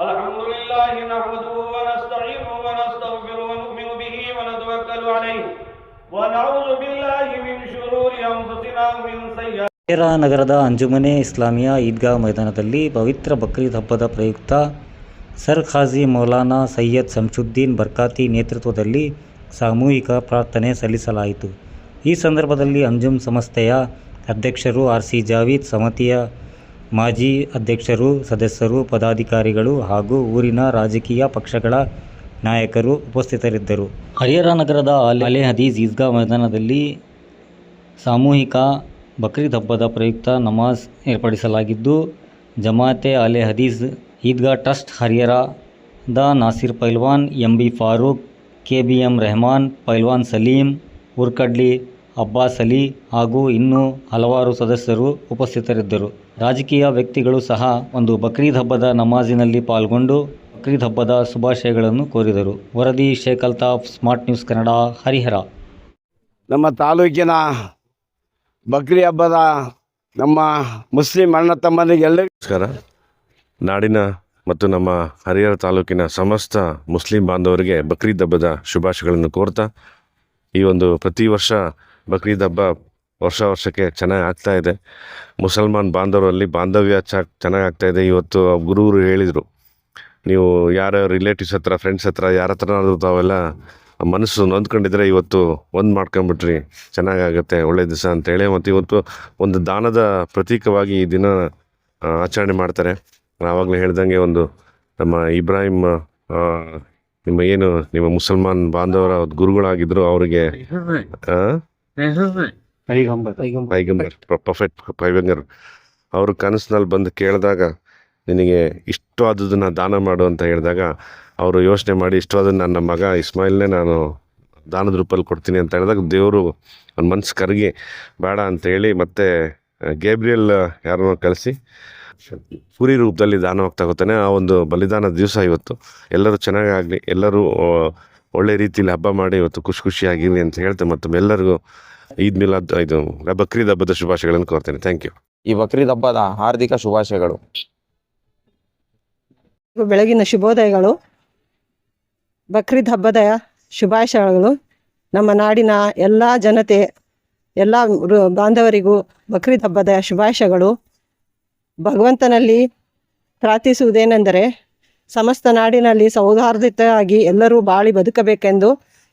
अल्हम्दुलिल्लाह नहमदुहु व नस्तईनुहु व नस्तगफिरुहु व नु'मिनु बिही व नतवक्कलु अलैहि व नऊज़ु बिल्लाहि मिन शुरूरि अंफुसिना व मिन सय्यिआति ನಗರದ ಅಂಜುಮನೆ ಇಸ್ಲಾಮಿಯಾ ಈದ್ಗಾ ಮೈದಾನದಲ್ಲಿ ಪವಿತ್ರ ಬಕ್ರೀದ್ ಹಬ್ಬದ ಪ್ರಯುಕ್ತ ಸರ್ ಖಾಜಿ ಮೌಲಾನಾ ಸೈಯದ್ ಶಂಶುದ್ದೀನ್ ಬರ್ಕಾತಿ ನೇತೃತ್ವದಲ್ಲಿ ಸಾಮೂಹಿಕ ಪ್ರಾರ್ಥನೆ ಸಲ್ಲಿಸಲಾಯಿತು. ಈ ಸಂದರ್ಭದಲ್ಲಿ ಅಂಜುಮ್ ಸಂಸ್ಥೆಯ ಅಧ್ಯಕ್ಷರು ಆರ್.ಸಿ. ಜಾವೀದ್, ಸಮಿತಿಯ ಮಾಜಿ ಅಧ್ಯಕ್ಷರು, ಸದಸ್ಯರು, ಪದಾಧಿಕಾರಿಗಳು ಹಾಗೂ ಊರಿನ ರಾಜಕೀಯ ಪಕ್ಷಗಳ ನಾಯಕರು ಉಪಸ್ಥಿತರಿದ್ದರು. ಹರಿಹರ ನಗರದ ಆಲೆ ಹದೀಸ್ ಈದ್ಗಾ ಮೈದಾನದಲ್ಲಿ ಸಾಮೂಹಿಕ ಬಕ್ರೀದ್ ಹಬ್ಬದ ಪ್ರಯುಕ್ತ ನಮಾಜ್ ಏರ್ಪಡಿಸಲಾಗಿದ್ದು, ಜಮಾತೆ ಆಲೆ ಹದೀಸ್ ಈದ್ಗಾ ಟ್ರಸ್ಟ್ ಹರಿಹರದ ನಾಸಿರ್ ಪೈಲ್ವಾನ್, ಎಂ.ಬಿ. ಫಾರೂಕ್, ಕೆ.ಬಿ.ಎಂ. ರೆಹಮಾನ್, ಪೈಲ್ವಾನ್ ಸಲೀಂ, ಉರ್ಕಡ್ಲಿ ಅಬ್ಬಾಸ್ ಅಲಿ ಹಾಗೂ ಇನ್ನೂ ಹಲವಾರು ಸದಸ್ಯರು ಉಪಸ್ಥಿತರಿದ್ದರು. ರಾಜಕೀಯ ವ್ಯಕ್ತಿಗಳು ಸಹ ಒಂದು ಬಕ್ರೀದ್ ಹಬ್ಬದ ನಮಾಜಿನಲ್ಲಿ ಪಾಲ್ಗೊಂಡು ಬಕ್ರೀದ್ ಹಬ್ಬದ ಶುಭಾಶಯಗಳನ್ನು ಕೋರಿದರು. ವರದಿ ಶೇಖ್ ಅಲ್ತಾಫ್, ಸ್ಮಾರ್ಟ್ ನ್ಯೂಸ್ ಕನ್ನಡ, ಹರಿಹರ. ನಮ್ಮ ತಾಲೂಕಿನ ಬಕ್ರಿ ಹಬ್ಬದ ನಮ್ಮ ಮುಸ್ಲಿಂ ಅಣ್ಣ ತಮ್ಮನಿಗೆಲ್ಲ ನಮಸ್ಕಾರ. ನಾಡಿನ ಮತ್ತು ನಮ್ಮ ಹರಿಹರ ತಾಲೂಕಿನ ಸಮಸ್ತ ಮುಸ್ಲಿಂ ಬಾಂಧವರಿಗೆ ಬಕ್ರೀದ್ ಹಬ್ಬದ ಶುಭಾಶಯಗಳನ್ನು ಕೋರ್ತಾ, ಈ ಒಂದು ಪ್ರತಿ ವರ್ಷ ಬಕ್ರೀದ್ ಹಬ್ಬ ವರ್ಷಕ್ಕೆ ಚೆನ್ನಾಗಿ ಆಗ್ತಾ ಇದೆ. ಮುಸಲ್ಮಾನ್ ಬಾಂಧವರಲ್ಲಿ ಬಾಂಧವ್ಯ ಚೆನ್ನಾಗಿ ಆಗ್ತಾ ಇದೆ. ಇವತ್ತು ಗುರುವರು ಹೇಳಿದರು, ನೀವು ಯಾರ ರಿಲೇಟಿವ್ಸ್ ಹತ್ರ, ಫ್ರೆಂಡ್ಸ್ ಹತ್ರ, ಯಾರ ಹತ್ರನಾದ್ರೂ ತಾವೆಲ್ಲ ಮನಸ್ಸು ನೊಂದ್ಕೊಂಡಿದ್ರೆ ಇವತ್ತು ಒಂದು ಮಾಡ್ಕೊಂಬಿಟ್ರಿ, ಚೆನ್ನಾಗಾಗುತ್ತೆ, ಒಳ್ಳೆಯ ದಿವಸ ಅಂತೇಳಿ. ಮತ್ತು ಇವತ್ತು ಒಂದು ದಾನದ ಪ್ರತೀಕವಾಗಿ ಈ ದಿನ ಆಚರಣೆ ಮಾಡ್ತಾರೆ. ಆವಾಗಲೇ ಹೇಳ್ದಂಗೆ ಒಂದು ನಮ್ಮ ಇಬ್ರಾಹಿಂ ನಿಮ್ಮ ಮುಸಲ್ಮಾನ್ ಬಾಂಧವರ ಗುರುಗಳಾಗಿದ್ದರು, ಅವರಿಗೆ ಪೈಗಂಬರ್ ಪ್ರೊಫೆಟ್ ಪೈಗಂಬರ್ ಅವರು ಕನಸಿನಲ್ಲಿ ಬಂದು ಕೇಳಿದಾಗ, ನಿನಗೆ ಇಷ್ಟವಾದದನ್ನು ದಾನ ಮಾಡು ಅಂತ ಹೇಳಿದಾಗ ಅವರು ಯೋಚನೆ ಮಾಡಿ, ಇಷ್ಟವಾದದ್ದು ನನ್ನ ಮಗ ಇಸ್ಮಾಯಿಲ್ನೇ ನಾನು ದಾನದ ರೂಪದಲ್ಲಿ ಕೊಡ್ತೀನಿ ಅಂತ ಹೇಳಿದಾಗ ದೇವರು ಒಂದು ಮನಸ್ಸು ಕರಗಿ ಬೇಡ ಅಂತೇಳಿ ಮತ್ತೆ ಗೇಬ್ರಿಯಲ್ ಯಾರನ್ನೋ ಕಳಿಸಿ ಕುರಿ ರೂಪದಲ್ಲಿ ದಾನವಾಗಿ ತಗೋತಾನೆ. ಆ ಒಂದು ಬಲಿದಾನದ ದಿವಸ ಇವತ್ತು. ಎಲ್ಲರೂ ಚೆನ್ನಾಗಾಗಲಿ, ಎಲ್ಲರೂ ಒಳ್ಳೆ ರೀತಿಯಲ್ಲಿ ಹಬ್ಬ ಮಾಡಿ ಇವತ್ತು ಖುಷಿಯಾಗಿರಲಿ ಅಂತ ಹೇಳ್ತೇನೆ. ಮತ್ತು ಎಲ್ಲರಿಗೂ ಈದ್ ಮಿಲಾದ್ ಇದು ಬಕ್ರೀದ್ ಹಬ್ಬದ ಶುಭಾಶಯಗಳನ್ನು ಕೋರ್ತೇನೆ. Thank you. ಈ ಬಕ್ರೀದ್ ಹಬ್ಬದ ಹಾರ್ದಿಕ ಶುಭಾಶಯಗಳು. ಬೆಳಗಿನ ಶುಭೋದಯಗಳು. ಬಕ್ರೀದ್ ಹಬ್ಬದ ಶುಭಾಶಯಗಳು. ನಮ್ಮ ನಾಡಿನ ಎಲ್ಲ ಜನತೆ, ಎಲ್ಲ ಬಾಂಧವರಿಗೂ ಬಕ್ರೀದ್ ಹಬ್ಬದ ಶುಭಾಶಯಗಳು. ಭಗವಂತನಲ್ಲಿ ಪ್ರಾರ್ಥಿಸುವುದೇನೆಂದರೆ, ಸಮಸ್ತ ನಾಡಿನಲ್ಲಿ ಸೌಹಾರ್ದತೆಯಾಗಿ ಎಲ್ಲರೂ ಬಾಳಿ ಬದುಕಬೇಕೆಂದು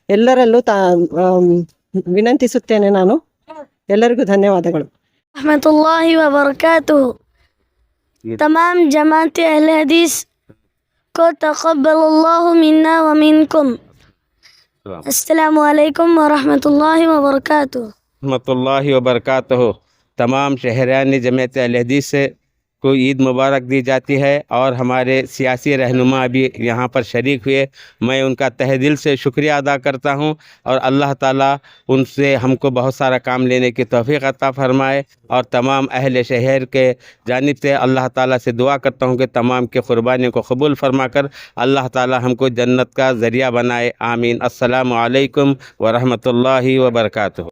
ಎಲ್ಲರಲ್ಲೂ ವಿನಂತಿಸುತ್ತೇನೆ. ನಾನು ಎಲ್ಲರಿಗೂ ಧನ್ಯವಾದಗಳು. रहमतुल्लाहि व बरकातुहू. तमाम जमात अहले हदीस को तक़ब्बलल्लाहु मिन्ना व मिनकुम. अस्सलामु अलैकुम व रहमतुल्लाहि व बरकातुहू. रहमतुल्लाहि व बरकातुहू. तमाम शहरानी जमात अहले हदीस से को ईद मुबारक दी जाती है और हमारे सियासी रहनुमा भी यहाँ पर शरीक हुए. मैं उनका तहे दिल से शुक्रिया अदा करता हूँ और अल्लाह ताला उनसे हमको बहुत सारा काम लेने की तौफीक अता फरमाए. और तमाम अहले शहर के जानिब से अल्लाह ताला से दुआ करता हूँ कि तमाम के क़ुरबानियों को कबूल फरमा कर अल्लाह ताला हमको जन्नत का ज़रिया बनाए. आमीन. अस्सलामु अलैकुम व रहमतुल्लाहि व बरकातुहू.